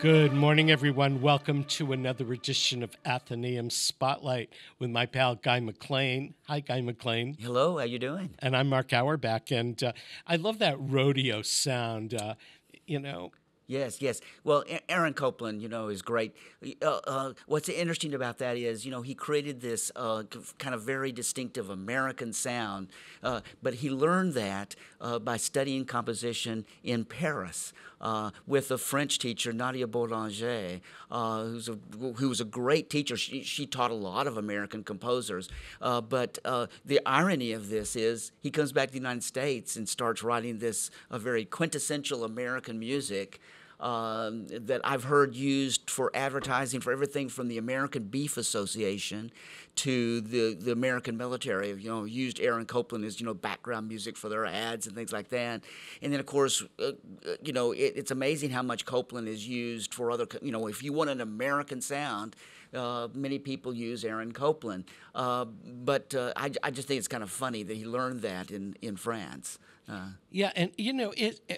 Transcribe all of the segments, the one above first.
Good morning, everyone. Welcome to another edition of Atheneaum Spotlight with my pal Guy McLain. Hi, Guy McLain. Hello, how you doing? And I'm Mark Auerbach, and I love that rodeo sound. Yes, yes. Well, Aaron Copland, is great. What's interesting about that is, he created this kind of very distinctive American sound, but he learned that by studying composition in Paris with a French teacher, Nadia Boulanger, who was a great teacher. She taught a lot of American composers. But the irony of this is he comes back to the United States and starts writing this very quintessential American music that I've heard used for advertising for everything from the American Beef Association to the American military. Used Aaron Copland as background music for their ads and things like that. And then of course, it's amazing how much Copland is used for other. If you want an American sound, many people use Aaron Copland. But I just think it's kind of funny that he learned that in France. Yeah, and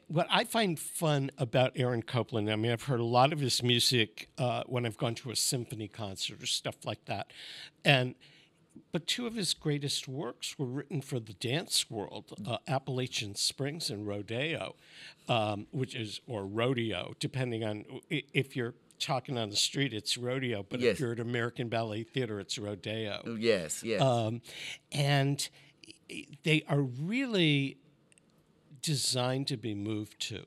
what I find fun about Aaron Copland, I mean, I've heard a lot of his music when I've gone to a symphony concert or stuff like that, but two of his greatest works were written for the dance world, Appalachian Springs and Rodeo, or Rodeo, depending on if you're talking on the street, it's rodeo, but Yes. If you're at American Ballet Theater, it's rodeo. Yes, yes. And they are really designed to be moved to.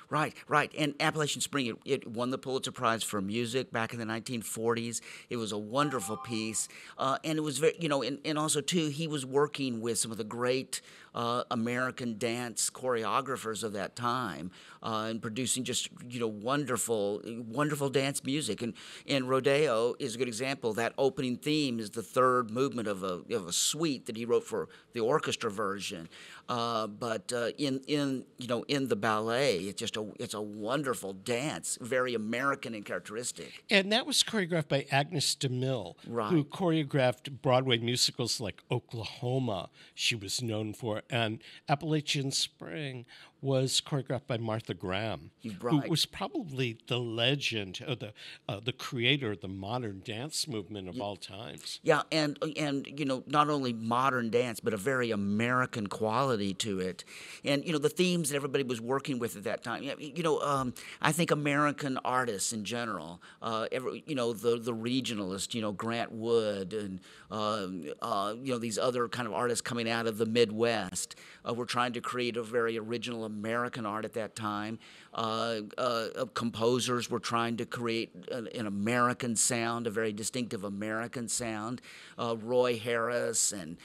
Right, right. And Appalachian Spring, it won the Pulitzer Prize for music back in the 1940s. It was a wonderful piece. And it was very, and also, too, he was working with some of the great American dance choreographers of that time and producing just, wonderful, wonderful dance music. And Rodeo is a good example. That opening theme is the third movement of a suite that he wrote for the orchestra version. But in the ballet, it's a wonderful dance, very American and characteristic. And that was choreographed by Agnes DeMille, who choreographed Broadway musicals like Oklahoma, she was known for, and Appalachian Spring was choreographed by Martha Graham, who was probably the legend, or the creator of the modern dance movement of all times. Yeah, and not only modern dance, but a very American quality to it. And the themes that everybody was working with at that time. I think American artists in general, the regionalists, Grant Wood and these other kind of artists coming out of the Midwest, were trying to create a very original American art at that time. Composers were trying to create an American sound, a very distinctive American sound. Roy Harris and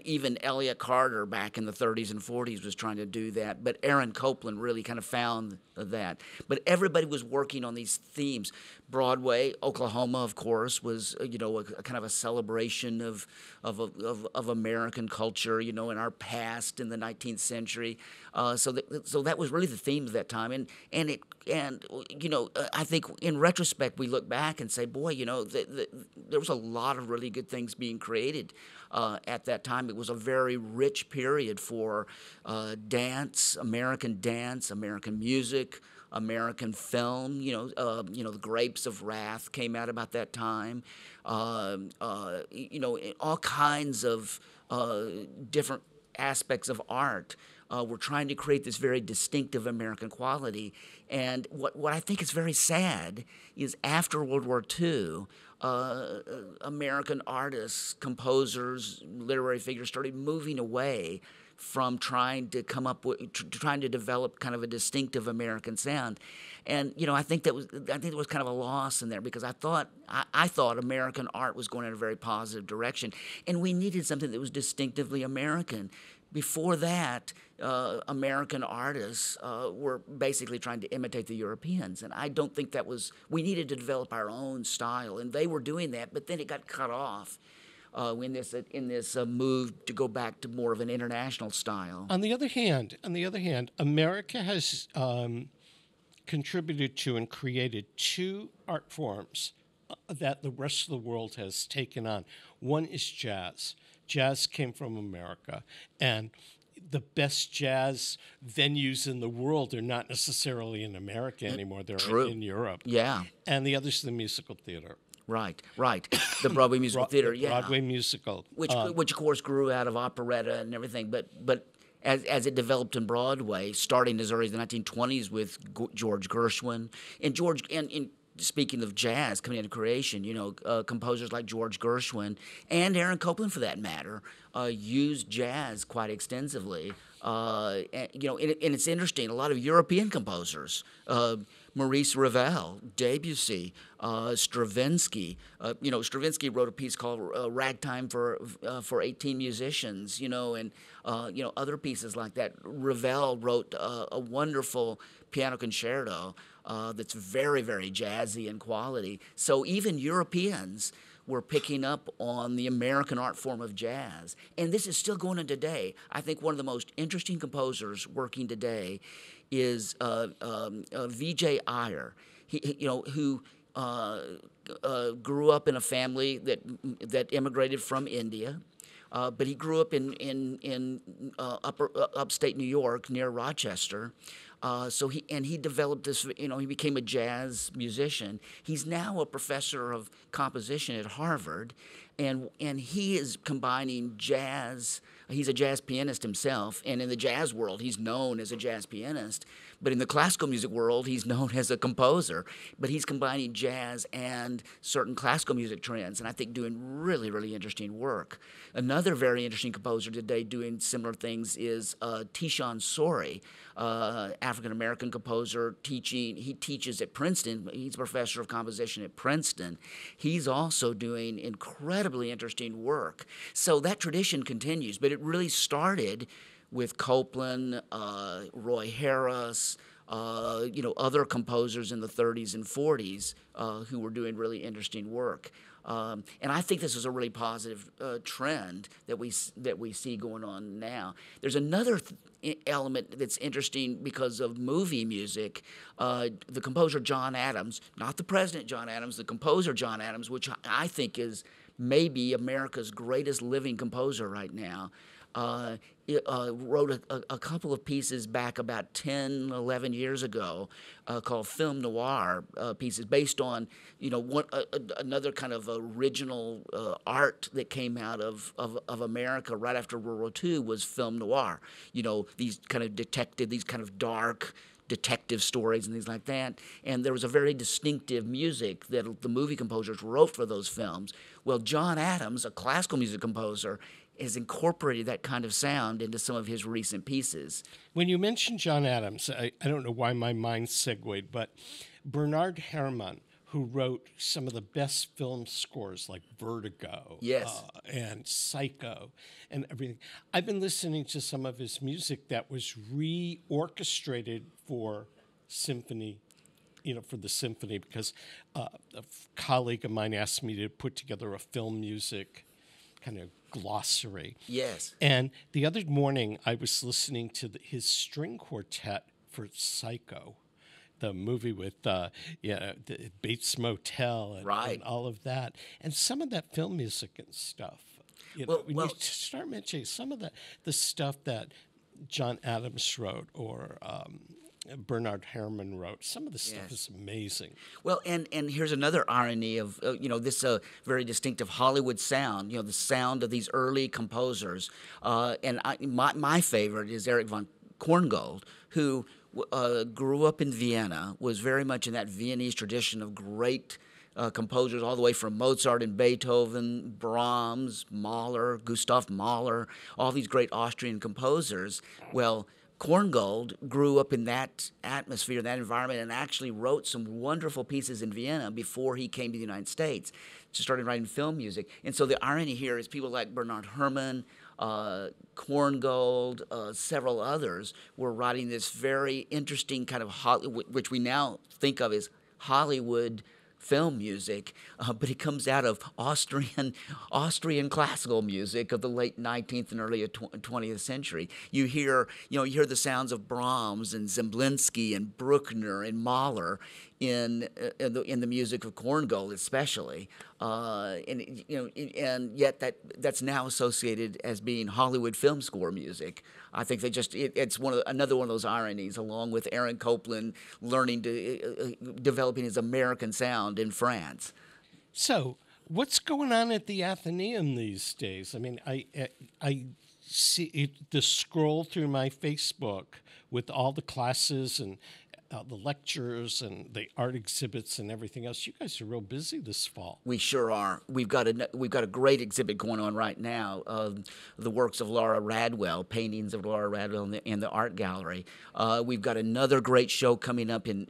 even Elliott Carter back in the 30s and 40s was trying to do that. But Aaron Copland really kind of found that. But everybody was working on these themes. Broadway, Oklahoma, of course, was a kind of a celebration of American culture, in our past in the 19th century. So that was really the theme of that time, and I think in retrospect we look back and say, boy, there was a lot of really good things being created at that time. It was a very rich period for dance, American music, American film. The Grapes of Wrath came out about that time. All kinds of different aspects of art were trying to create this very distinctive American quality. And what I think is very sad is after World War II, American artists, composers, literary figures started moving away from trying to develop kind of a distinctive American sound. And I think there was kind of a loss in there, because I thought American art was going in a very positive direction, and we needed something that was distinctively American. Before that, American artists were basically trying to imitate the Europeans, and I don't think that was. We needed to develop our own style, and they were doing that, but then it got cut off in this move to go back to more of an international style. On the other hand, America has contributed to and created two art forms that the rest of the world has taken on. One is jazz. Jazz came from America, and the best jazz venues in the world are not necessarily in America anymore. They're True. in Europe. Yeah. And the other's the musical theater. Right. The Broadway musical theater, The yeah. Broadway musical. Which of course grew out of operetta and everything, but as it developed in Broadway, starting as early as the 1920s with George Gershwin and speaking of jazz coming into creation, composers like George Gershwin and Aaron Copland, for that matter, used jazz quite extensively. And it's interesting. A lot of European composers, Maurice Ravel, Debussy, Stravinsky. Stravinsky wrote a piece called "Ragtime for 18 Musicians." And other pieces like that. Ravel wrote a wonderful piano concerto that's very, very jazzy in quality. So even Europeans were picking up on the American art form of jazz. And this is still going on today. I think one of the most interesting composers working today is V.J. Iyer, who grew up in a family that immigrated from India. But he grew up in upstate New York near Rochester. So he developed this, he became a jazz musician. He's now a professor of composition at Harvard, and he is combining jazz. He's a jazz pianist himself, and in the jazz world, he's known as a jazz pianist. But in the classical music world, he's known as a composer. But he's combining jazz and certain classical music trends, and I think doing really, really interesting work. Another very interesting composer today doing similar things is Tishan Sori, African-American composer. He teaches at Princeton. He's a professor of composition at Princeton. He's also doing incredibly interesting work. So that tradition continues, but it really started with Copland, Roy Harris, other composers in the 30s and 40s who were doing really interesting work. And I think this is a really positive trend that we see going on now. There's another element that's interesting because of movie music. The composer John Adams, not the president John Adams, the composer John Adams, which I think is maybe America's greatest living composer right now, wrote a couple of pieces back about 10, 11 years ago called film noir pieces based on, another kind of original art that came out of America right after World War II was film noir. These kind of dark detective stories and things like that. And there was a very distinctive music that the movie composers wrote for those films. Well, John Adams, a classical music composer, has incorporated that kind of sound into some of his recent pieces. When you mentioned John Adams, I don't know why my mind segued, but Bernard Herrmann, who wrote some of the best film scores like Vertigo, yes, and Psycho and everything. I've been listening to some of his music that was re-orchestrated for symphony, for the symphony, because a colleague of mine asked me to put together a film music kind of glossary. Yes. And the other morning, I was listening to his string quartet for Psycho, the movie with the Bates Motel and all of that, and some of that film music and stuff. When you start mentioning some of the stuff that John Adams wrote or Bernard Herrmann wrote, some of the stuff is amazing. Well, and here's another irony of this very distinctive Hollywood sound. The sound of these early composers, and my favorite is Erich von Korngold, who grew up in Vienna, was very much in that Viennese tradition of great composers, all the way from Mozart and Beethoven, Brahms, Mahler, Gustav Mahler, all these great Austrian composers. Well, Korngold grew up in that atmosphere, that environment, and actually wrote some wonderful pieces in Vienna before he came to the United States. Just started writing film music. And so the irony here is people like Bernard Herrmann, Korngold, several others were writing this very interesting kind of which we now think of as Hollywood film music, but it comes out of Austrian classical music of the late 19th and early 20th century. You hear the sounds of Brahms and Zemlinsky and Bruckner and Mahler in the music of Korngold, especially, and yet that's now associated as being Hollywood film score music. I think it's another one of those ironies, along with Aaron Copland learning to developing his American sound in France. So, what's going on at the Atheneaum these days? I mean, I see the scroll through my Facebook with all the classes and the lectures and the art exhibits and everything else. You guys are real busy this fall. We sure are. We've got a great exhibit going on right now of the works of Laura Radwell, paintings of Laura Radwell in the art gallery. We've got another great show coming up in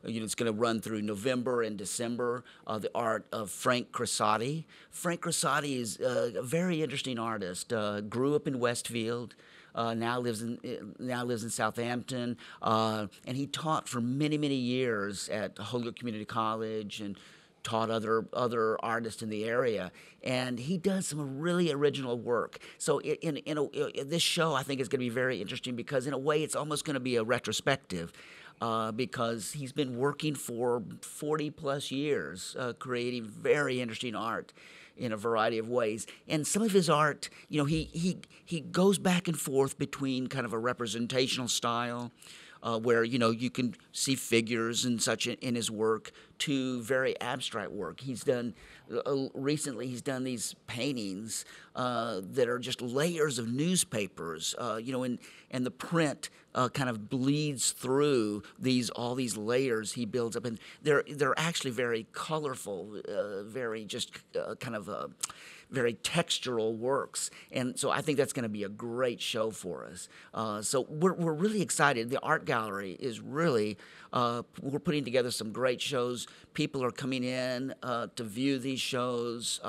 it's going to run through November and December. The art of Frank Cressati. Frank Cressati is a very interesting artist. Grew up in Westfield. Now lives in Southampton, and he taught for many years at Holyoke Community College and taught other artists in the area. And he does some really original work. So this show I think is going to be very interesting because in a way it's almost going to be a retrospective. Because he's been working for 40 plus years, creating very interesting art in a variety of ways. And some of his art, he goes back and forth between kind of a representational style, where you can see figures and such in his work, to very abstract work. He's done recently. He's done these paintings that are just layers of newspapers, and the print kind of bleeds through all these layers he builds up, and they're actually very colorful, very just kind of very textural works. And so I think that's going to be a great show for us. So we're really excited. The art gallery is really, we're putting together some great shows. People are coming in to view these shows.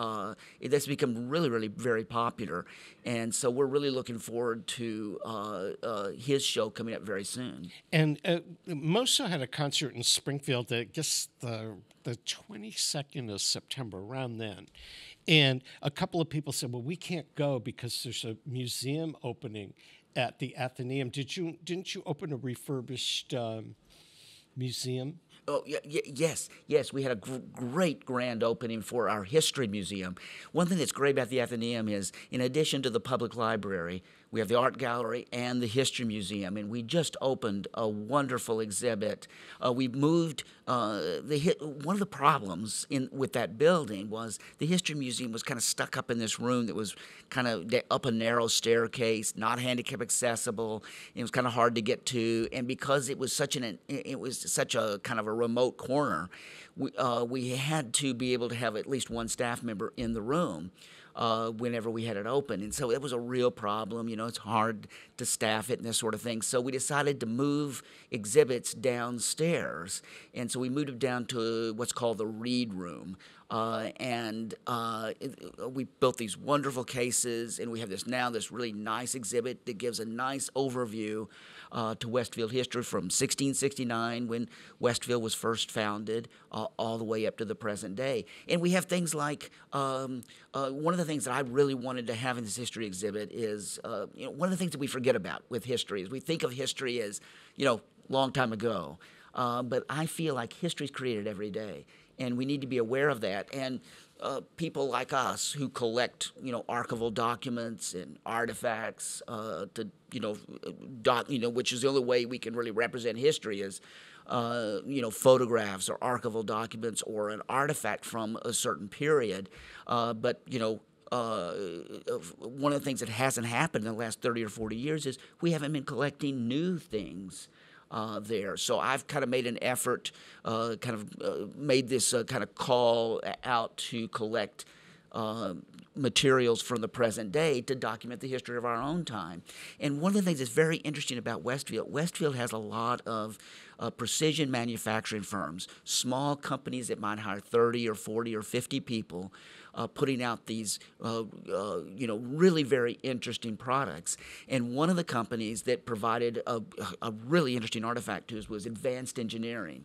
It's become really very popular. And so we're really looking forward to his show coming up very soon. And Moso had a concert in Springfield, I guess the 22nd of September, around then. And a couple of people said, well, we can't go because there's a museum opening at the Atheneaum. Didn't you open a refurbished museum? Oh, yes. We had a great grand opening for our history museum. One thing that's great about the Atheneaum is, in addition to the public library, we have the art gallery and the history museum, and we just opened a wonderful exhibit. We moved one of the problems with that building was the history museum was kind of stuck up in this room that was kind of up a narrow staircase, not handicap accessible. It was kind of hard to get to, and because it was such a kind of a remote corner, we had to be able to have at least one staff member in the room whenever we had it open. And so it was a real problem. It's hard to staff it and this sort of thing. So we decided to move exhibits downstairs. And so we moved them down to what's called the Read Room. And we built these wonderful cases, and we have this really nice exhibit that gives a nice overview to Westfield history from 1669, when Westfield was first founded, all the way up to the present day. And we have things like one of the things that I really wanted to have in this history exhibit is one of the things that we forget about with history is we think of history as long time ago, but I feel like history is created every day. And we need to be aware of that. And people like us who collect, archival documents and artifacts, which is the only way we can really represent history is, photographs or archival documents or an artifact from a certain period. But one of the things that hasn't happened in the last 30 or 40 years is we haven't been collecting new things. There. So I've kind of made an effort, made this kind of call out to collect materials from the present day to document the history of our own time. And one of the things that's very interesting about Westfield has a lot of precision manufacturing firms, small companies that might hire 30 or 40 or 50 people, putting out these, really very interesting products. And one of the companies that provided a really interesting artifact to us was Advanced Engineering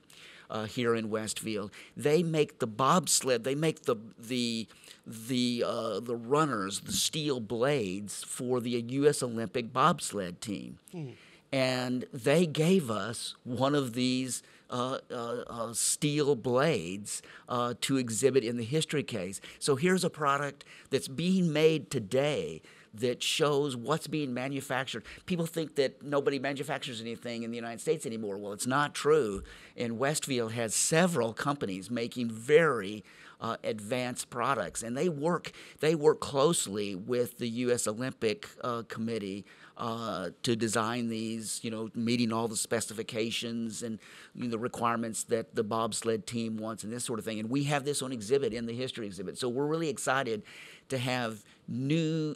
here in Westfield. They make the bobsled. They make the runners, the steel blades for the U.S. Olympic bobsled team. And they gave us one of these steel blades to exhibit in the history case. So here's a product that's being made today that shows what's being manufactured. People think that nobody manufactures anything in the United States anymore. Well, it's not true. And Westfield has several companies making very advanced products, and they work closely with the U.S. Olympic Committee to design these, meeting all the specifications and the requirements that the bobsled team wants and this sort of thing. And we have this on exhibit in the history exhibit. So we're really excited to have new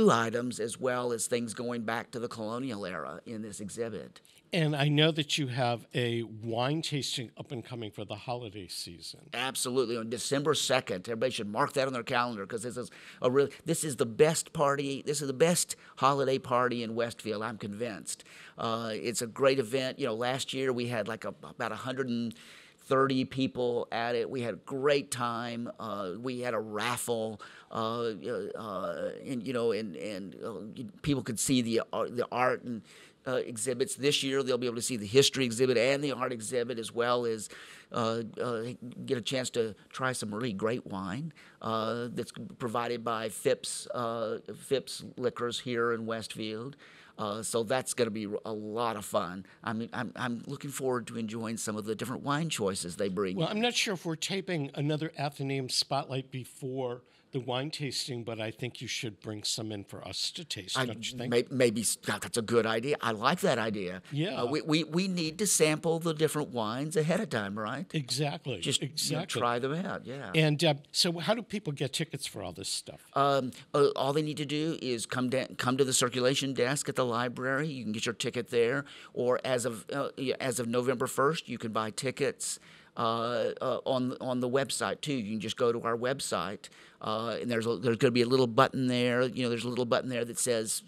items as well as things going back to the colonial era in this exhibit. And I know that you have a wine tasting up and coming for the holiday season. Absolutely, on December 2nd. Everybody should mark that on their calendar because this is the best party. This is the best holiday party in Westfield. I'm convinced. It's a great event. Last year we had about 130 people at it. We had a great time. We had a raffle, and people could see the art and exhibits. This year they'll be able to see the history exhibit and the art exhibit, as well as get a chance to try some really great wine that's provided by Phipps Liquors here in Westfield. So that's going to be a lot of fun. I'm looking forward to enjoying some of the different wine choices they bring. Well, I'm not sure if we're taping another Atheneaum Spotlight before the wine tasting, but I think you should bring some in for us to taste, don't you think? Maybe that's a good idea. I like that idea. Yeah. We need to sample the different wines ahead of time, right? Exactly. Just try them out, yeah. And so how do people get tickets for all this stuff? All they need to do is come to the circulation desk at the library. You can get your ticket there, or as of November 1st, you can buy tickets on the website too. You can just go to our website, and there's going to be a little button there. There's a little button there that says,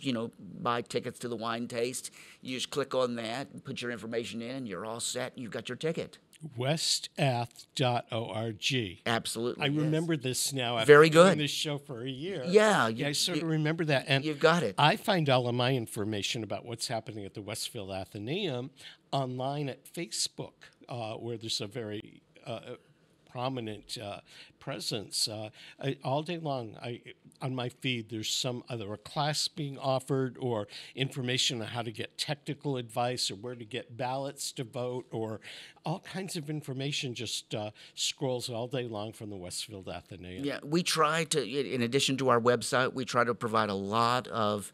buy tickets to the wine taste. You just click on that and put your information in, and you're all set. You've got your ticket. Westath.org. Absolutely. I remember this now after Very good. doing this show for a year. Yeah. I sort of remember that. And you've got it. I find all of my information about what's happening at the Westfield Atheneaum online at Facebook, where there's a very prominent presence. All day long, on my feed, there's either a class being offered or information on how to get technical advice or where to get ballots to vote, or all kinds of information just scrolls all day long from the Westfield Atheneaum. Yeah, we try to, in addition to our website, we try to provide a lot of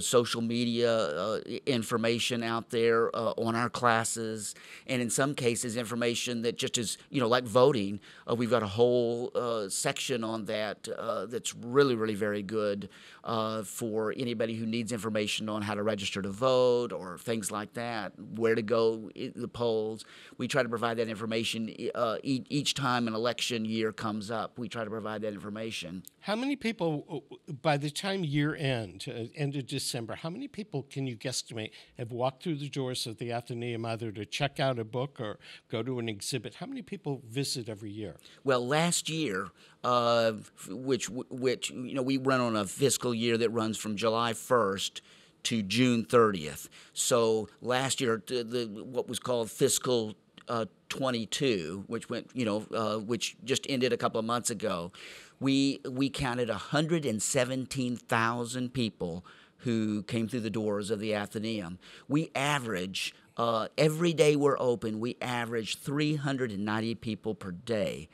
social media information out there on our classes, and in some cases, information that just is, like voting. We've got a whole section on that that's really, really very good for anybody who needs information on how to register to vote or things like that, where to go the polls. We try to provide that information each time an election year comes up. We try to provide that information. How many people, by the time year end of December, how many people can you guesstimate have walked through the doors of the Atheneaum either to check out a book or go to an exhibit? How many people visit every year? Well, last year, which we run on a fiscal year that runs from July 1st to June 30th. So last year, what was called fiscal 22, which which just ended a couple of months ago, we counted 117,000 people who came through the doors of the Atheneaum. We average, every day we're open, we average 390 people per day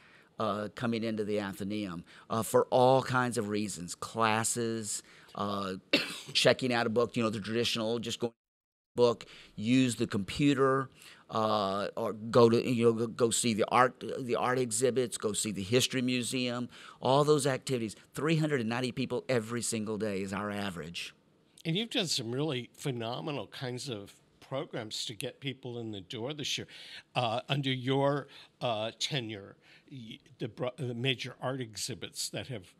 coming into the Atheneaum for all kinds of reasons, classes, checking out a book, the traditional, just going to the book, use the computer, or go to go see the art exhibits, go see the history museum, all those activities. 390 people every single day is our average. And you've done some really phenomenal kinds of programs to get people in the door this year. Under your tenure, the major art exhibits that have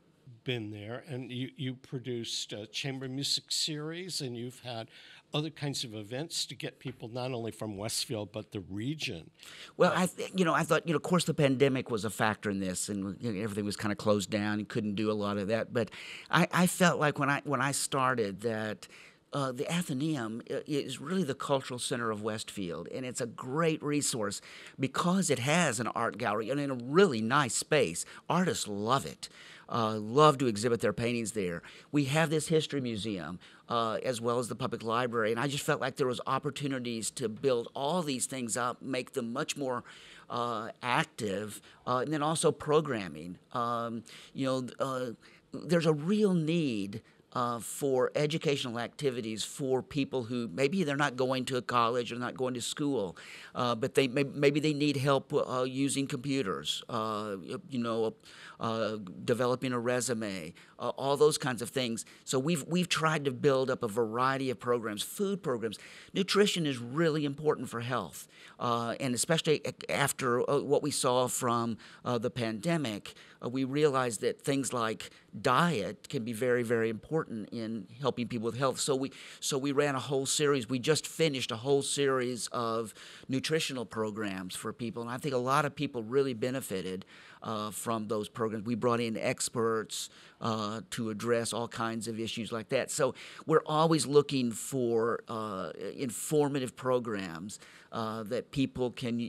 been there, and you produced a chamber music series, and you've had other kinds of events to get people not only from Westfield but the region. Well, I thought, of course, the pandemic was a factor in this, and everything was kind of closed down. You couldn't do a lot of that, but I felt like when I started that the Atheneaum is really the cultural center of Westfield, and it's a great resource because it has an art gallery and in a really nice space. Artists love it, love to exhibit their paintings there. We have this history museum as well as the public library, and I just felt like there was opportunities to build all these things up, make them much more active, and then also programming. There's a real need for educational activities for people who maybe they're not going to college or not going to school, but maybe they need help using computers, developing a resume, all those kinds of things. So we've tried to build up a variety of programs, food programs. Nutrition is really important for health, and especially after what we saw from the pandemic, we realized that things like diet can be very, very important in helping people with health. So we ran a whole series. We just finished a whole series of nutritional programs for people, and I think a lot of people really benefited from those programs. We brought in experts to address all kinds of issues like that. So we're always looking for informative programs that people can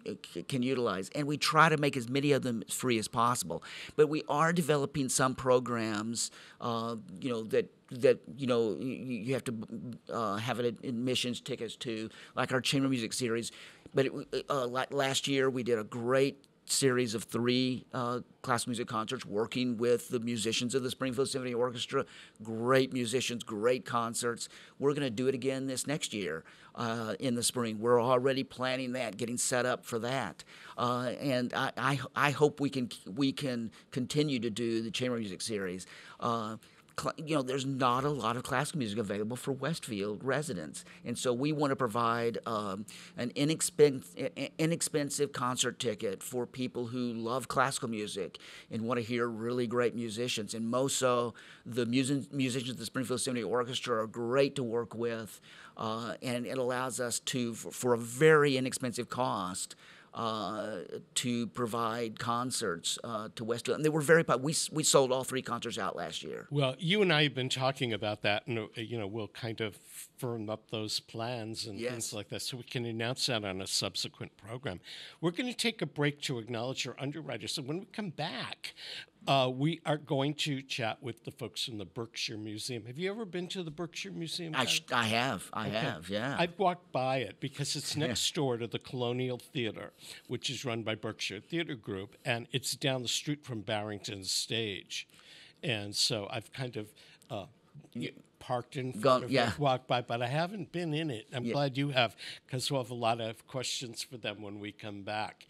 utilize, and we try to make as many of them free as possible. But we are developing some programs, that you have to have admissions tickets to, like our chamber music series. But like last year, we did a great series of 3 classical music concerts working with the musicians of the Springfield Symphony Orchestra. Great musicians, great concerts. We're going to do it again this next year in the spring. We're already planning that, getting set up for that. And I hope we can continue to do the chamber music series. There's not a lot of classical music available for Westfield residents, and so we want to provide an inexpensive concert ticket for people who love classical music and want to hear really great musicians. And most so, the musicians of the Springfield Symphony Orchestra are great to work with, and it allows us to, for a very inexpensive cost, to provide concerts to Westfield. And they were very popular. We sold all 3 concerts out last year. Well, you and I have been talking about that, and we'll kind of firm up those plans and things like that so we can announce that on a subsequent program. We're going to take a break to acknowledge our underwriters. So when we come back, we are going to chat with the folks from the Berkshire Museum. Have you ever been to the Berkshire Museum? I have, yeah. I've walked by it because it's next door to the Colonial Theater, which is run by Berkshire Theater Group, and it's down the street from Barrington Stage. And so I've kind of parked in front of it, walked by, but I haven't been in it. I'm glad you have, because we'll have a lot of questions for them when we come back.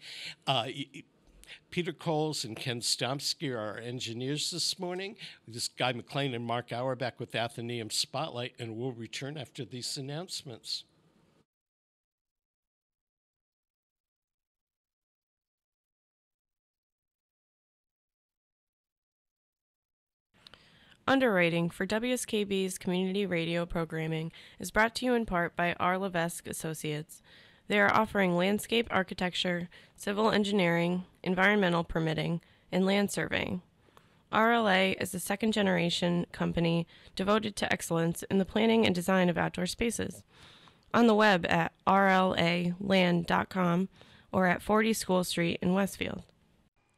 Peter Coles and Ken Stomsky are our engineers this morning. This is Guy McLain and Mark Auerbach with Atheneaum Spotlight, and we'll return after these announcements. Underwriting for WSKB's community radio programming is brought to you in part by R. Levesque Associates. They are offering landscape architecture, civil engineering, environmental permitting, and land surveying. RLA is a second-generation company devoted to excellence in the planning and design of outdoor spaces. On the web at rlaland.com or at 40 School Street in Westfield.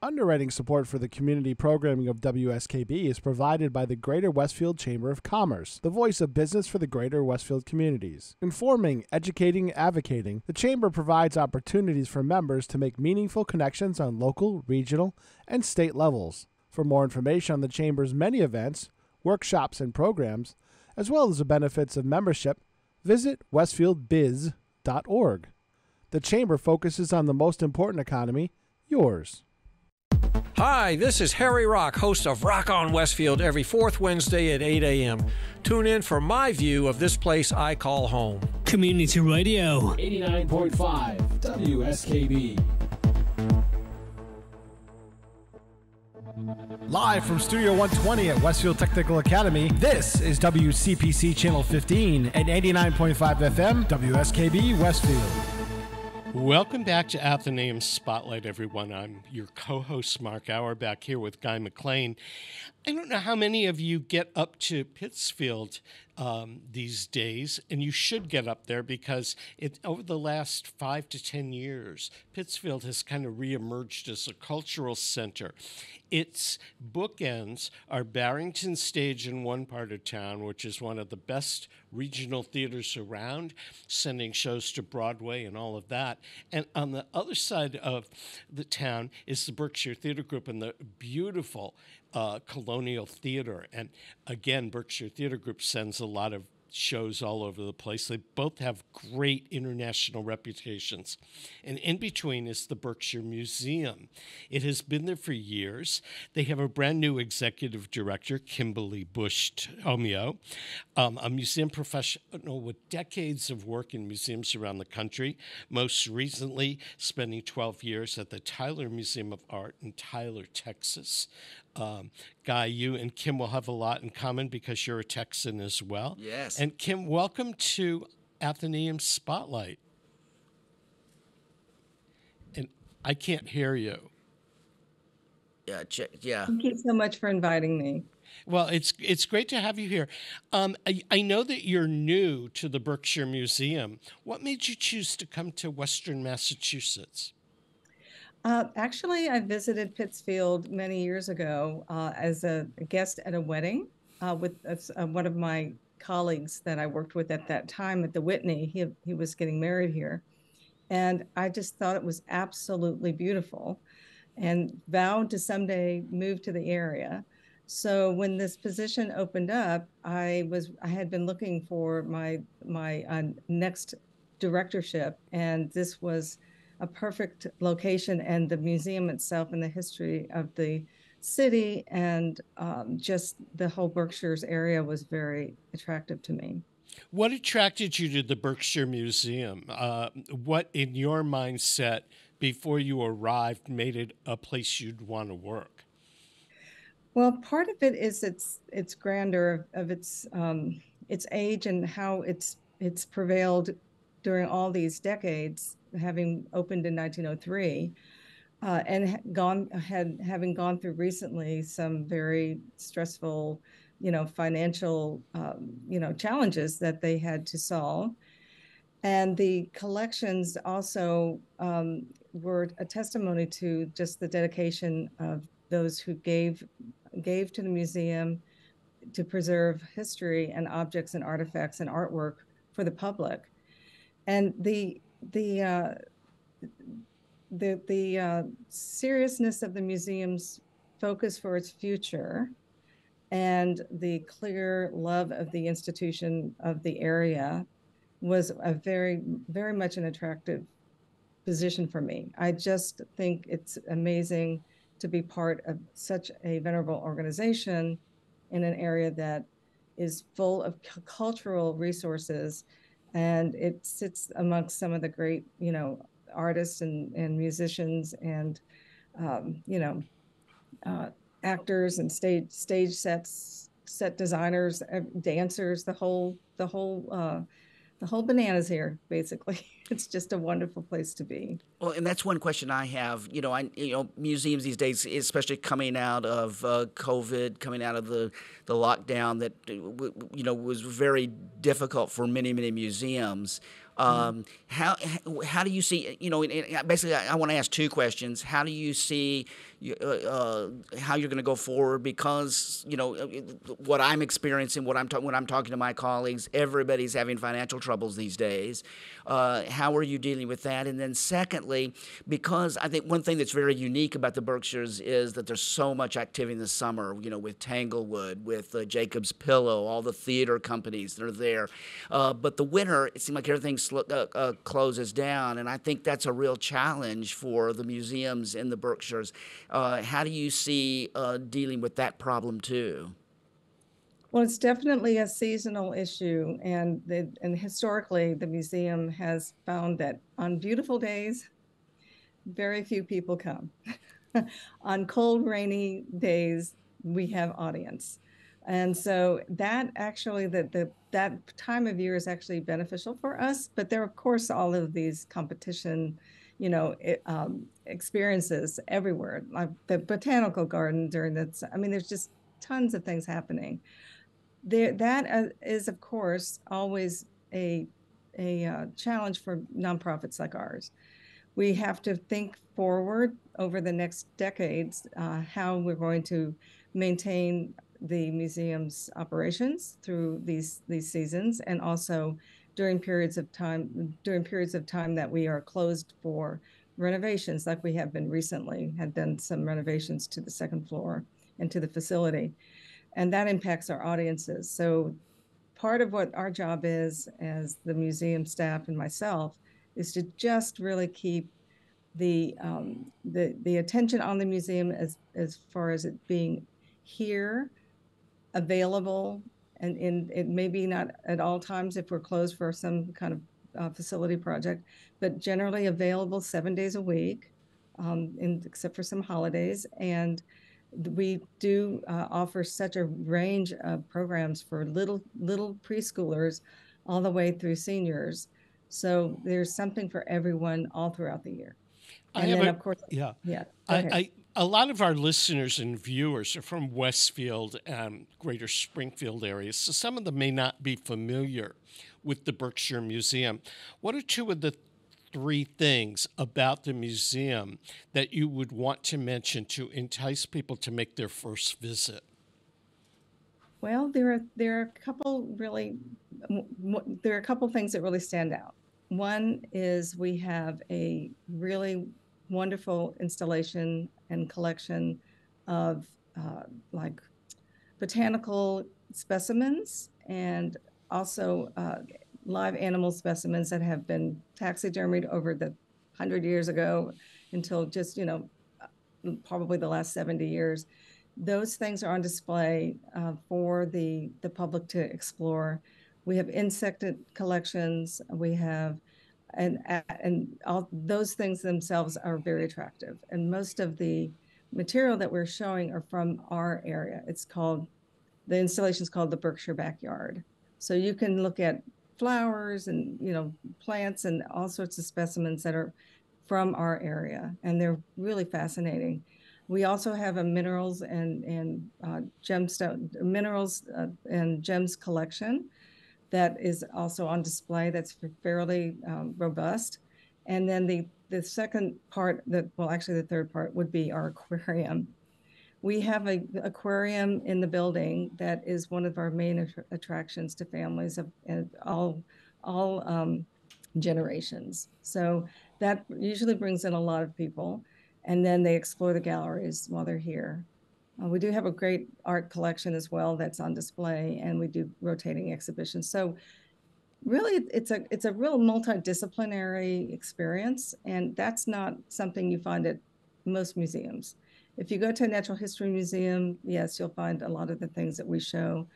Underwriting support for the community programming of WSKB is provided by the Greater Westfield Chamber of Commerce, the voice of business for the Greater Westfield communities. Informing, educating, advocating, the Chamber provides opportunities for members to make meaningful connections on local, regional, and state levels. For more information on the Chamber's many events, workshops, and programs, as well as the benefits of membership, visit westfieldbiz.org. The Chamber focuses on the most important economy, yours. Hi, this is Harry Rock, host of Rock on Westfield every 4th Wednesday at 8 a.m. Tune in for my view of this place I call home. Community Radio 89.5 WSKB. Live from Studio 120 at Westfield Technical Academy, this is WCPC Channel 15 and 89.5 FM WSKB Westfield. Welcome back to Atheneaum Spotlight, everyone. I'm your co-host, Mark Auerbach, here with Guy McLain. I don't know how many of you get up to Pittsfield these days, and you should get up there because over the last 5 to 10 years, Pittsfield has kind of reemerged as a cultural center. Its bookends are Barrington Stage in one part of town, which is one of the best regional theaters around, sending shows to Broadway and all of that. And on the other side of the town is the Berkshire Theater Group and the beautiful Colonial Theater. And again, Berkshire Theater Group sends a lot of shows all over the place. They both have great international reputations. And in between is the Berkshire Museum. It has been there for years. They have a brand new executive director, Kimberly Bush Tomio, a museum professional with decades of work in museums around the country, most recently spending 12 years at the Tyler Museum of Art in Tyler, Texas. Guy, you and Kim will have a lot in common because you're a Texan as well. Yes. And Kim, welcome to Atheneaum Spotlight. And I can't hear you. Yeah. Thank you so much for inviting me. Well, it's great to have you here. I know that you're new to the Berkshire Museum. What made you choose to come to Western Massachusetts? Actually, I visited Pittsfield many years ago as a guest at a wedding with one of my colleagues that I worked with at that time at the Whitney. He was getting married here. And I just thought it was absolutely beautiful and vowed to someday move to the area. So when this position opened up, I had been looking for my next directorship, and this was a perfect location, and the museum itself and the history of the city and just the whole Berkshires area was very attractive to me. What attracted you to the Berkshire Museum? What in your mindset before you arrived made it a place you'd want to work? Well, part of it is its grandeur of its age and how it's prevailed during all these decades, having opened in 1903, and having gone through recently some very stressful, financial, challenges that they had to solve. And the collections also were a testimony to just the dedication of those who gave to the museum to preserve history and objects and artifacts and artwork for the public. And the seriousness of the museum's focus for its future and the clear love of the institution of the area was a very, very much an attractive position for me. I just think it's amazing to be part of such a venerable organization in an area that is full of cultural resources, and it sits amongst some of the great, artists and musicians and, actors and stage set designers, dancers, the whole bananas here, basically. It's just a wonderful place to be. Well, and that's one question I have. Museums these days, especially coming out of COVID, coming out of the lockdown that, was very difficult for many, many museums. How do you see, basically I want to ask two questions. How do you see how you're going to go forward? Because, what I'm experiencing, when I'm talking to my colleagues, everybody's having financial troubles these days. How are you dealing with that? And then secondly, because I think one thing that's very unique about the Berkshires is that there's so much activity in the summer, with Tanglewood, with Jacob's Pillow, all the theater companies that are there. But the winter, it seems like everything closes down, and I think that's a real challenge for the museums in the Berkshires. How do you see dealing with that problem too? Well, it's definitely a seasonal issue, and historically, the museum has found that on beautiful days, very few people come. On cold, rainy days, we have audience. And so that actually, that time of year is actually beneficial for us. But there are, of course, all of these competition, experiences everywhere. Like the botanical garden during there's just tons of things happening. That is, of course, always a challenge for nonprofits like ours. We have to think forward over the next decades how we're going to maintain the museum's operations through these seasons, and also during periods of time that we are closed for renovations, like we have been recently, had done some renovations to the second floor and to the facility, and that impacts our audiences. So part of what our job is as the museum staff and myself is to just really keep the attention on the museum as far as it being here, available, and it may be not at all times if we're closed for some kind of facility project, but generally available 7 days a week, except for some holidays. And we do offer such a range of programs for little preschoolers all the way through seniors. So there's something for everyone all throughout the year. And then, of course, yeah. Yeah. A lot of our listeners and viewers are from Westfield and Greater Springfield areas, so some of them may not be familiar with the Berkshire Museum. What are two of the three things about the museum that you would want to mention to entice people to make their first visit? Well, there are a couple things that really stand out. One is we have a really wonderful installation and collection of like botanical specimens, and also live animal specimens that have been taxidermied over the 100 years ago until just, probably the last 70 years. Those things are on display for the public to explore. We have insect collections. We have, and all those things themselves are very attractive. And most of the material that we're showing are from our area. The installation is called the Berkshire Backyard. So you can look at flowers and, plants and all sorts of specimens that are from our area, and they're really fascinating. We also have a minerals and gems collection that is also on display. That's fairly robust. And then the second part, the third part would be our aquarium. We have an aquarium in the building that is one of our main attractions to families of all generations. So that usually brings in a lot of people, and then they explore the galleries while they're here. We do have a great art collection as well that's on display, and we do rotating exhibitions. So really, it's a real multidisciplinary experience, and that's not something you find at most museums. If you go to a natural history museum, yes, you'll find a lot of the things that we show,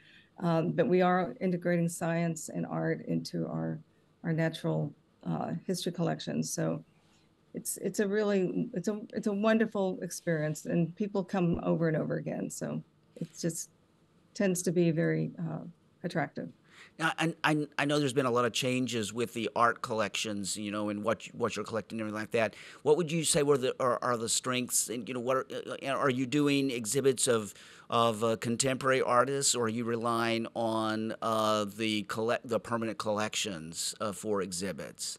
but we are integrating science and art into our natural history collections. So it's a wonderful experience, and people come over and over again. So it just tends to be very attractive. Now, I know there's been a lot of changes with the art collections, and what you're collecting and everything like that. What would you say are the strengths? And what are you doing exhibits of contemporary artists, or are you relying on the permanent collections for exhibits?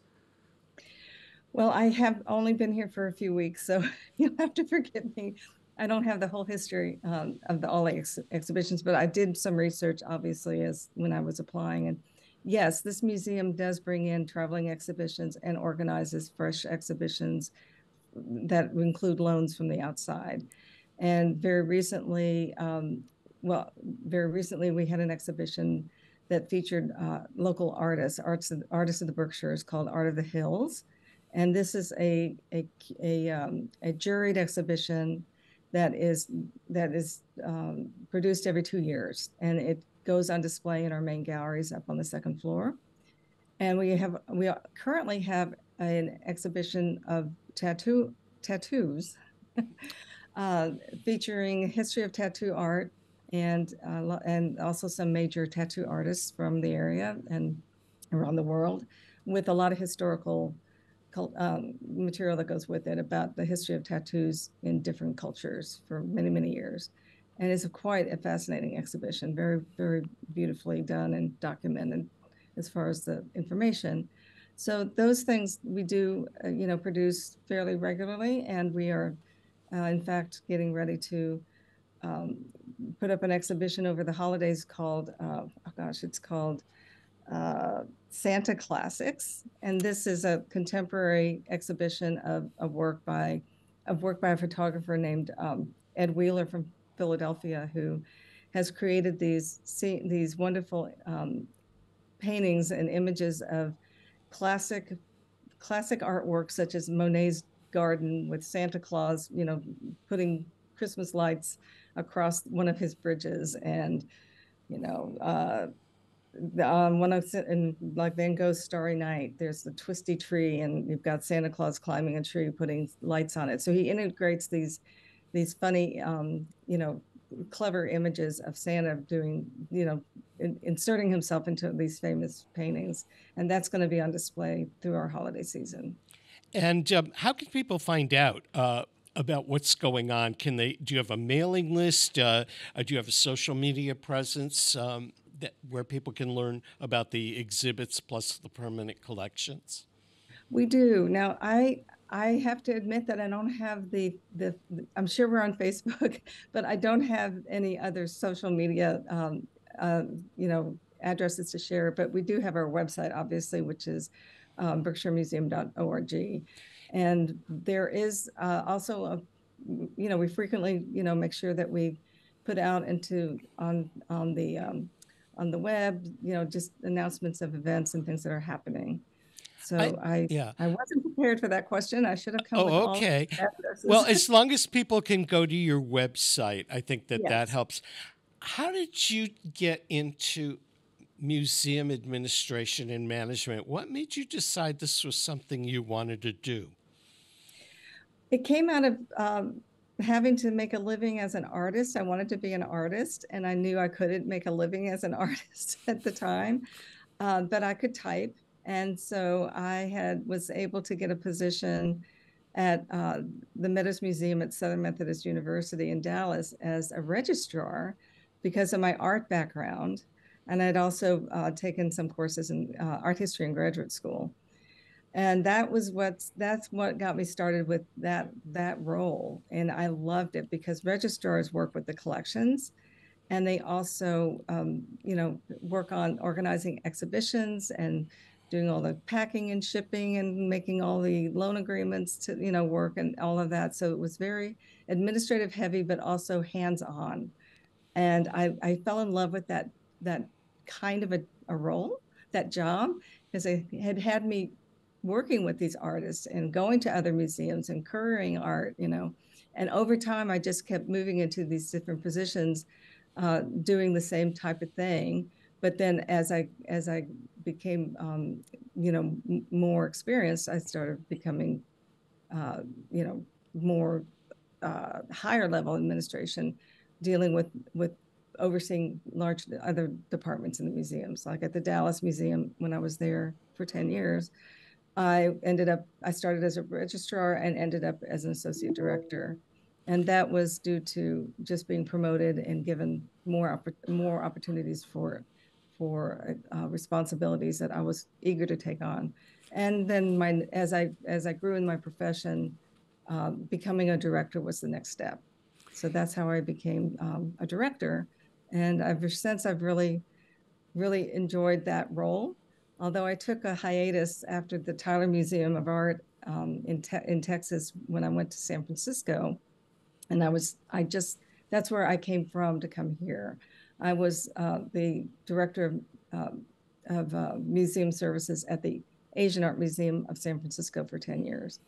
Well, I have only been here for a few weeks, so you'll have to forgive me. I don't have the whole history of all the exhibitions, but I did some research, obviously, as when I was applying. And yes, this museum does bring in traveling exhibitions and organizes fresh exhibitions that include loans from the outside. And very recently, we had an exhibition that featured local artists of the Berkshires, called Art of the Hills. And this is a juried exhibition that is produced every 2 years, and it goes on display in our main galleries up on the second floor. And we currently have an exhibition of tattoos featuring history of tattoo art, and also some major tattoo artists from the area and around the world, with a lot of historical material that goes with it about the history of tattoos in different cultures for many, many years. And it's quite a fascinating exhibition, very, very beautifully done and documented as far as the information. So those things we do, produce fairly regularly, and we are, in fact, getting ready to put up an exhibition over the holidays called, it's called Santa Classics, and this is a contemporary exhibition of work by a photographer named Ed Wheeler from Philadelphia, who has created these wonderful paintings and images of classic artwork, such as Monet's garden with Santa Claus, putting Christmas lights across one of his bridges, and one of in like Van Gogh's Starry Night, there's the twisty tree, and you've got Santa Claus climbing a tree, putting lights on it. So he integrates these funny, clever images of Santa doing, inserting himself into these famous paintings, and that's going to be on display through our holiday season. And how can people find out about what's going on? Do you have a mailing list? Do you have a social media presence where people can learn about the exhibits plus the permanent collections? We do. Now, I have to admit that I don't have the I'm sure we're on Facebook, but I don't have any other social media, addresses to share. But we do have our website, obviously, which is berkshiremuseum.org. And there is also we frequently, make sure that we put out on the web, just announcements of events and things that are happening. So I wasn't prepared for that question. I should have come with all okay. addresses. Well, as long as people can go to your website, I think that Yes. helps. How did you get into museum administration and management? What made you decide this was something you wanted to do? It came out of having to make a living as an artist. I wanted to be an artist, and I knew I couldn't make a living as an artist at the time, but I could type. And so I was able to get a position at the Meadows Museum at Southern Methodist University in Dallas as a registrar because of my art background. And I'd also taken some courses in art history in graduate school. And that's what got me started with that role. And I loved it because registrars work with the collections, and they also, work on organizing exhibitions and doing all the packing and shipping and making all the loan agreements to, work and all of that. So it was very administrative heavy, but also hands-on. And I fell in love with that kind of a role, that job, because it had me working with these artists and going to other museums and couriering art, and over time I just kept moving into these different positions, doing the same type of thing. But then as I became, more experienced, I started becoming, more higher level administration, dealing with overseeing large other departments in the museums. Like at the Dallas Museum, when I was there for 10 years, I started as a registrar and ended up as an associate director. And that was due to just being promoted and given more opportunities for responsibilities that I was eager to take on. And then as I grew in my profession, becoming a director was the next step. So that's how I became a director. And ever since, I've really, really enjoyed that role. Although I took a hiatus after the Tyler Museum of Art in Texas when I went to San Francisco. And that's where I came from to come here. I was the director of museum services at the Asian Art Museum of San Francisco for 10 years.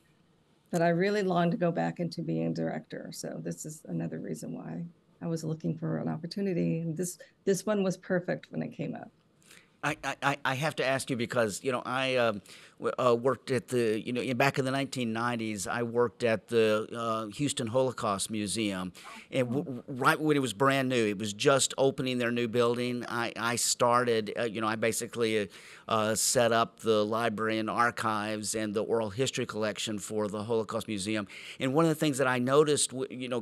But I really longed to go back into being a director. So this is another reason why I was looking for an opportunity. And this one was perfect when it came up. I have to ask you because I worked at the back in the 1990s. I worked at the Houston Holocaust Museum, and right when it was brand new, it was just opening their new building. I started I basically set up the library and archives and the oral history collection for the Holocaust Museum. And one of the things that I noticed,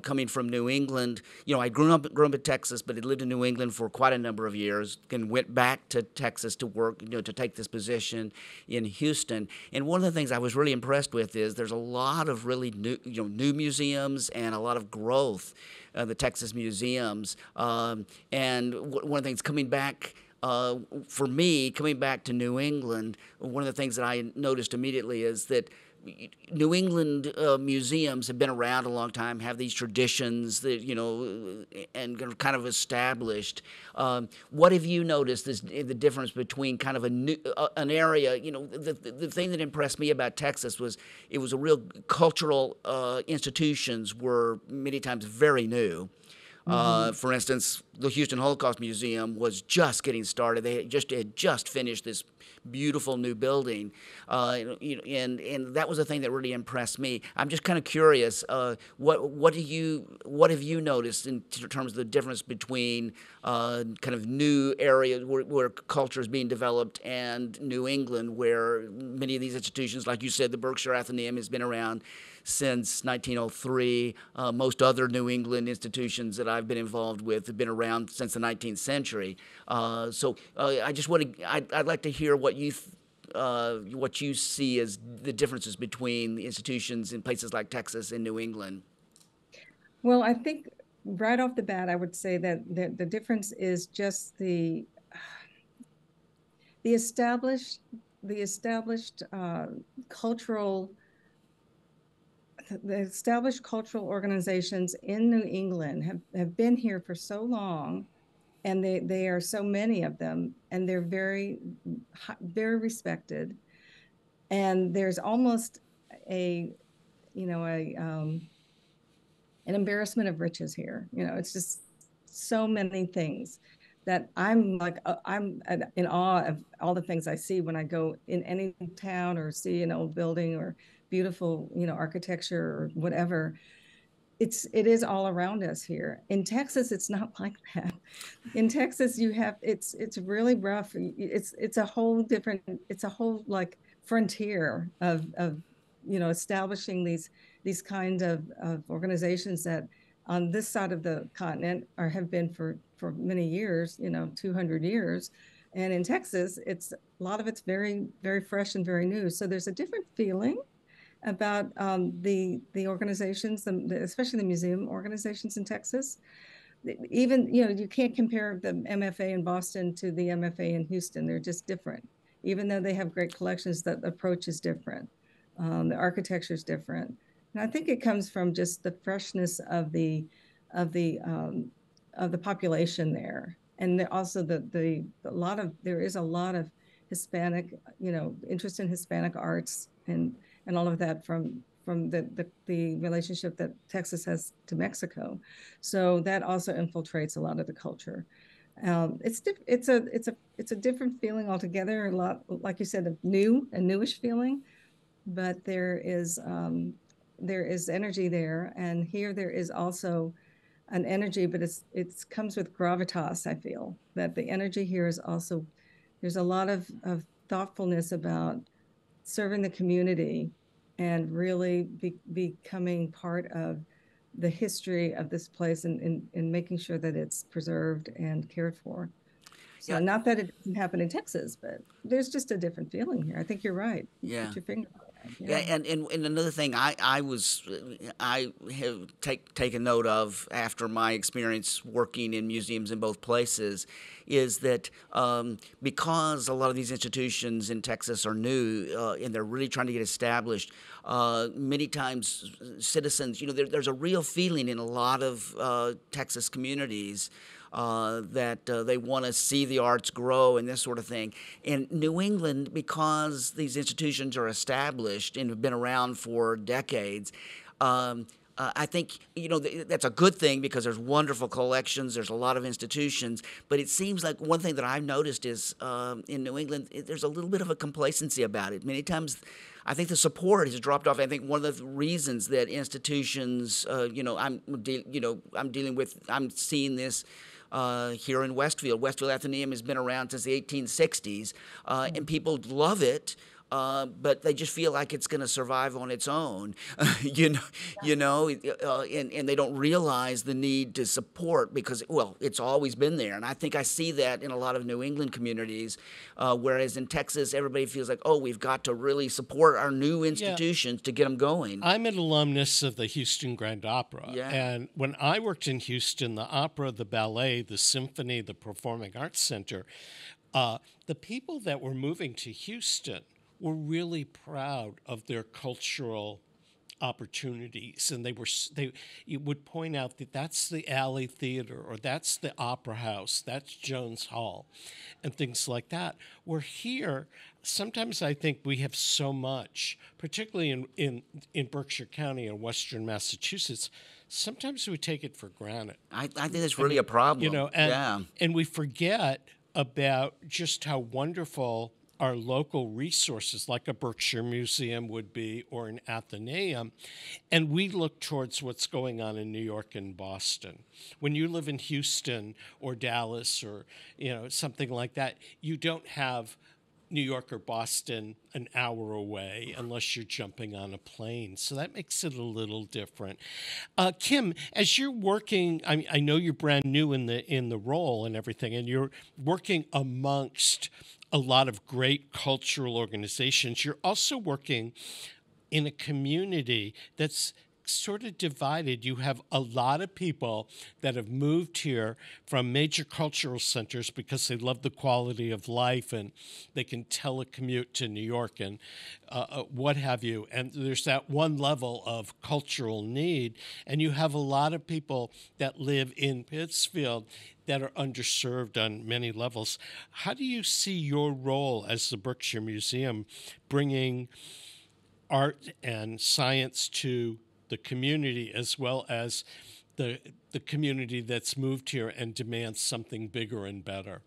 coming from New England, I grew up in Texas, but had lived in New England for quite a number of years, and went back to Texas to work, to take this position in Houston. And one of the things I was really impressed with is there's a lot of really new museums and a lot of growth the Texas museums. And one of the things coming back. For me, coming back to New England, one of the things that I noticed immediately is that New England museums have been around a long time, have these traditions that and kind of established. What have you noticed the difference between kind of an area? The thing that impressed me about Texas was it was a real cultural institutions were many times very new. For instance, the Houston Holocaust Museum was just getting started. They had just finished this beautiful new building, and that was the thing that really impressed me. I'm just kind of curious, what have you noticed in terms of the difference between kind of new areas where culture is being developed and New England, where many of these institutions, like you said, the Berkshire Atheneaum has been around since 1903. Most other New England institutions that I've been involved with have been around since the 19th century. So I'd like to hear what you see as the differences between the institutions in places like Texas and New England. Well, I think right off the bat, I would say that the difference is just the established cultural. The established cultural organizations in New England have been here for so long, and they are so many of them, and they're very, very respected. And there's almost an embarrassment of riches here. It's just so many things that I'm in awe of all the things I see when I go in any town or see an old building or beautiful, architecture or whatever. It is all around us here. In Texas, it's not like that. In Texas, it's really rough. It's a whole like frontier of establishing these kind of organizations that on this side of the continent have been for many years, 200 years. And in Texas, a lot of it's very, very fresh and very new. So there's a different feeling about the organizations, especially the museum organizations in Texas. Even, you can't compare the MFA in Boston to the MFA in Houston. They're just different. Even though they have great collections, the approach is different. The architecture is different. And I think it comes from just the freshness of the population there. And also there is a lot of Hispanic, interest in Hispanic arts and all of that from the relationship that Texas has to Mexico. So that also infiltrates a lot of the culture. It's a different feeling altogether. A lot, like you said, a newish feeling, but there is energy there, and here there is also an energy, but it comes with gravitas. I feel that the energy here is also, there's a lot of thoughtfulness about serving the community and really becoming part of the history of this place and making sure that it's preserved and cared for. So yeah. Not that it doesn't happen in Texas, but there's just a different feeling here. I think you're right. Yeah. Put your finger on that. Yeah, and another thing I have taken note of after my experience working in museums in both places is that because a lot of these institutions in Texas are new and they're really trying to get established, many times citizens, there's a real feeling in a lot of Texas communities that they want to see the arts grow and this sort of thing. In New England, because these institutions are established and have been around for decades, I think, that's a good thing because there's wonderful collections, there's a lot of institutions, but it seems like one thing that I've noticed is in New England, there's a little bit of a complacency about it. Many times I think the support has dropped off. I think one of the reasons that institutions, I'm seeing this here in Westfield. Westfield Atheneaum has been around since the 1860s, and people love it. But they just feel like it's going to survive on its own, and they don't realize the need to support because, it's always been there. And I think I see that in a lot of New England communities, whereas in Texas, everybody feels like, we've got to really support our new institutions to get them going. I'm an alumnus of the Houston Grand Opera. Yeah. And when I worked in Houston, the opera, the ballet, the symphony, the Performing Arts Center, the people that were moving to Houston were really proud of their cultural opportunities, and they would point out that that's the Alley Theater, or that's the Opera House, that's Jones Hall, and things like that. We're here. Sometimes I think we have so much, particularly in Berkshire County and Western Massachusetts. Sometimes we take it for granted. I think that's really a problem. And we forget about just how wonderful our local resources, like a Berkshire Museum would be, or an Atheneaum, and we look towards what's going on in New York and Boston. When you live in Houston or Dallas or something like that, you don't have New York or Boston an hour away unless you're jumping on a plane. So that makes it a little different. Kim, as you're working, I know you're brand new in the role and everything, and you're working amongst a lot of great cultural organizations. You're also working in a community that's sort of divided. You have a lot of people that have moved here from major cultural centers because they love the quality of life and they can telecommute to New York and what have you. And there's that one level of cultural need. And you have a lot of people that live in Pittsfield that are underserved on many levels. How do you see your role as the Berkshire Museum bringing art and science to the community, as well as the community that's moved here and demands something bigger and better?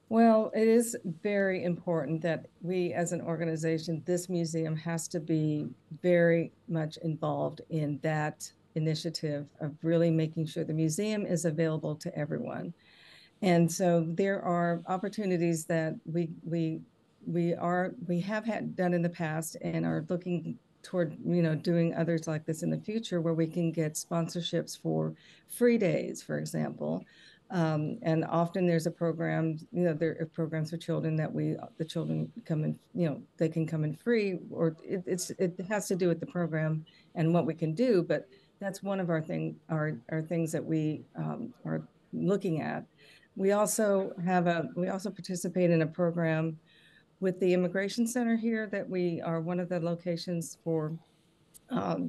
Well, it is very important that we as an organization, this museum has to be very much involved in that initiative of really making sure the museum is available to everyone. And so there are opportunities that we have had done in the past and are looking toward doing others like this in the future, where we can get sponsorships for free days, for example. And often there's a program, there are programs for children that the children come in, they can come in free, or it has to do with the program and what we can do. But that's one of our things that we are looking at. We also participate in a program with the Immigration Center here, that we are one of the locations for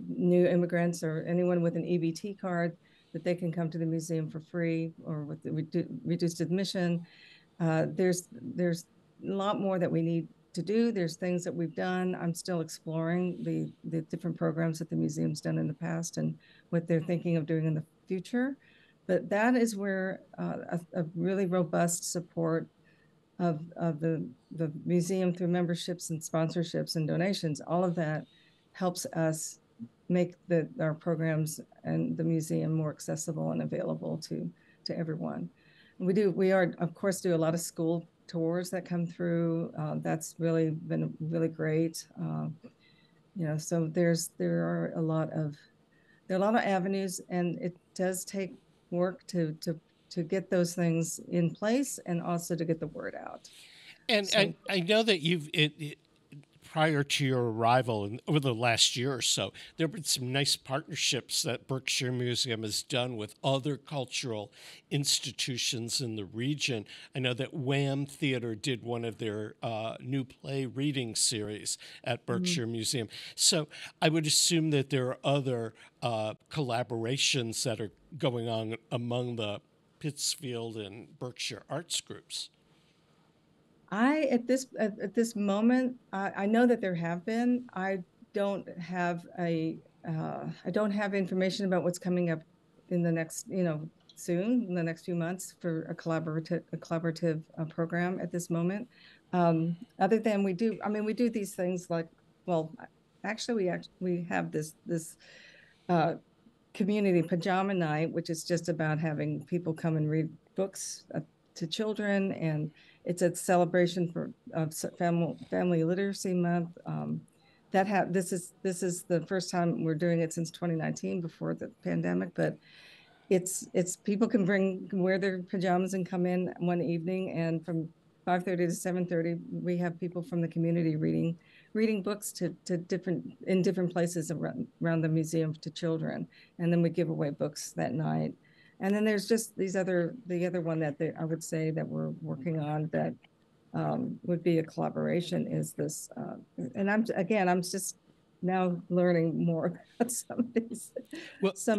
new immigrants or anyone with an EBT card, that they can come to the museum for free or with the reduced admission. There's a lot more that we need to do. There's things that we've done. I'm still exploring the different programs that the museum's done in the past and what they're thinking of doing in the future. But that is where a really robust support of the museum through memberships and sponsorships and donations, all of that helps us make our programs and the museum more accessible and available to everyone. We of course do a lot of school tours that come through. That's really been really great. So there are a lot of avenues, and it does take work to get those things in place and also to get the word out. And I know that you've prior to your arrival and over the last year or so, there have been some nice partnerships that Berkshire Museum has done with other cultural institutions in the region. I know that Wham Theater did one of their new play reading series at Berkshire Museum. So I would assume that there are other collaborations that are going on among the Pittsfield and Berkshire arts groups. At this moment, I know that there have been. I don't have I don't have information about what's coming up in the next, soon, in the next few months for a collaborative program at this moment. Other than we do these things like, well, actually we have this community pajama night, which is just about having people come and read books to children, and it's a celebration for family literacy month. This is the first time we're doing it since 2019, before the pandemic, but it's people can wear their pajamas and come in one evening, and from 5:30 to 7:30 we have people from the community reading books to different places around the museum to children, and then we give away books that night. And then there's just the other one that I would say that we're working on that would be a collaboration is this, and I'm just now learning more about some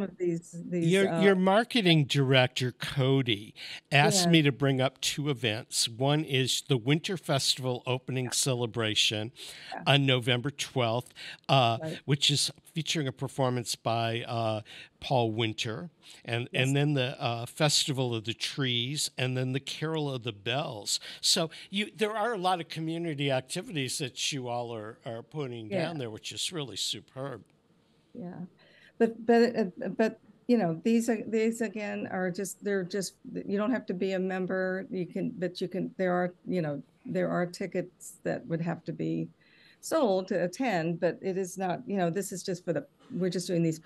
of these. Your marketing director, Cody, asked me to bring up two events. One is the Winter Festival opening celebration on November 12th, which is featuring a performance by Paul Winter, and then the Festival of the Trees, and then the Carol of the Bells. So there are a lot of community activities that you all are putting down there, which is really superb. Yeah, but these again are they're just, you don't have to be a member. There are tickets that would have to be sold to attend, but it is not, this is just we're just doing these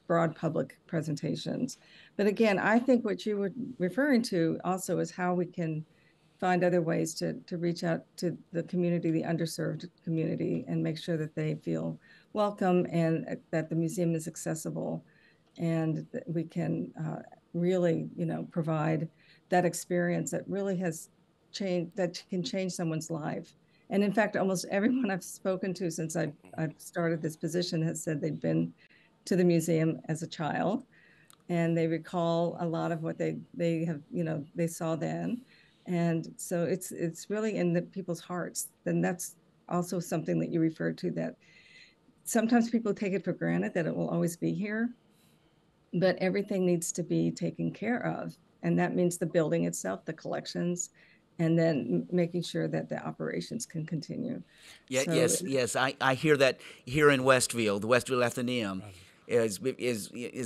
broad public presentations. But again, I think what you were referring to also is how we can find other ways to reach out to the community, the underserved community, and make sure that they feel welcome and that the museum is accessible, and that we can really, provide that experience that really has changed, that can change someone's life. And in fact, almost everyone I've spoken to since I've started this position has said they've been to the museum as a child, and they recall a lot of what they have, they saw then. And so it's really in the people's hearts. And that's also something that you referred to, that sometimes people take it for granted that it will always be here, but everything needs to be taken care of. And that means the building itself, the collections, and then making sure that the operations can continue. Yeah, so, yes. I hear that here in Westfield, the Westfield Atheneum. Is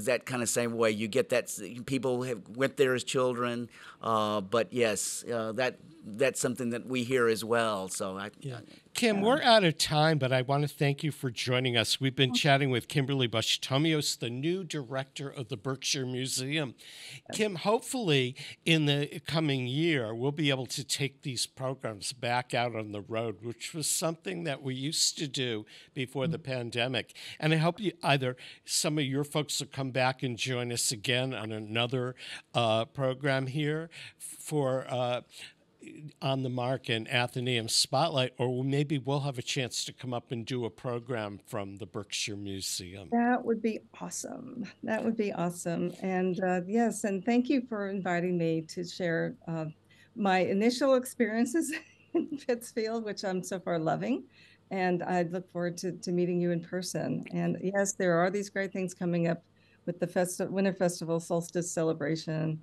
that kind of same way? You get that people went there as children, but yes, that's something that we hear as well. So Kim, we're out of time, but I want to thank you for joining us. We've been chatting with Kimberly Bush Tomio, the new director of the Berkshire Museum. Kim, hopefully in the coming year, we'll be able to take these programs back out on the road, which was something that we used to do before the pandemic. And I hope either some of your folks will come back and join us again on another program here for On the Mark and Atheneaum Spotlight, or maybe we'll have a chance to come up and do a program from the Berkshire Museum. That would be awesome. That would be awesome. And yes, and thank you for inviting me to share my initial experiences in Pittsfield, which I'm so far loving. And I look forward to meeting you in person. And yes, there are these great things coming up with the Winter Festival Solstice celebration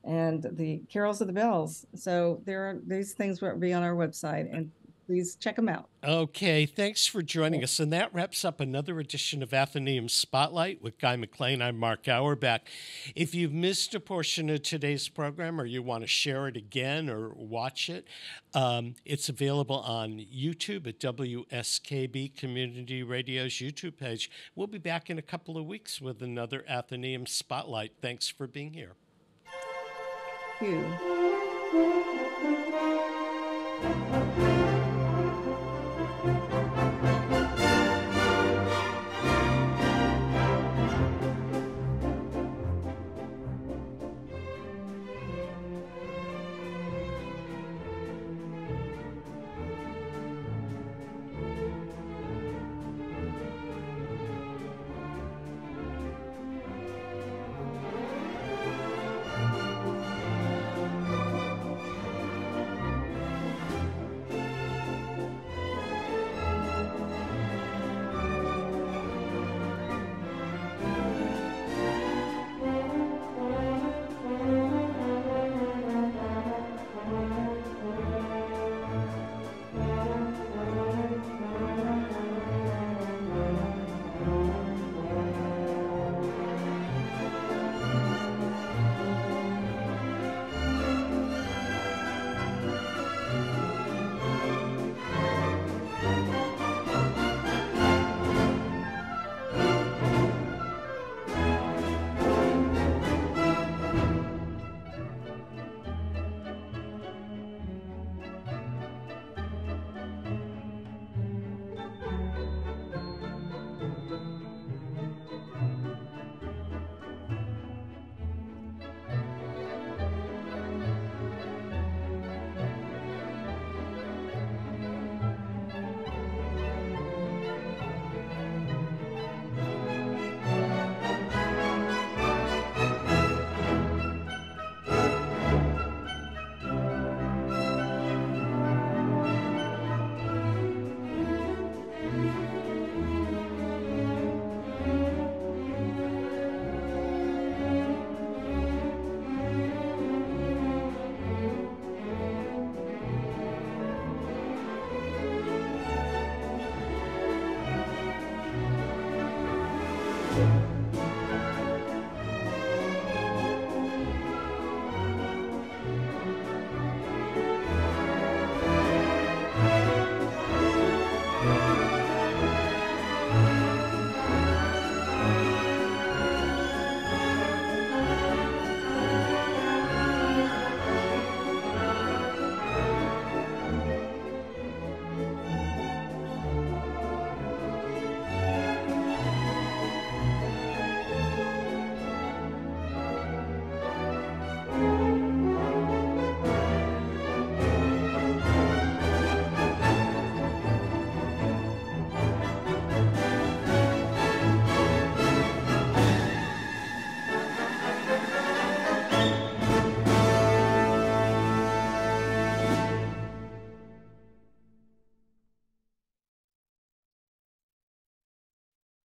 and the Carols of the Bells. So these things will be on our website, and please check them out. Okay, thanks for joining us. And that wraps up another edition of Atheneaum Spotlight with Guy McLain. I'm Mark Auerbach. If you've missed a portion of today's program, or you want to share it again or watch it, it's available on YouTube at WSKB Community Radio's YouTube page. We'll be back in a couple of weeks with another Atheneaum Spotlight. Thanks for being here. Thank you. WSFD-LP.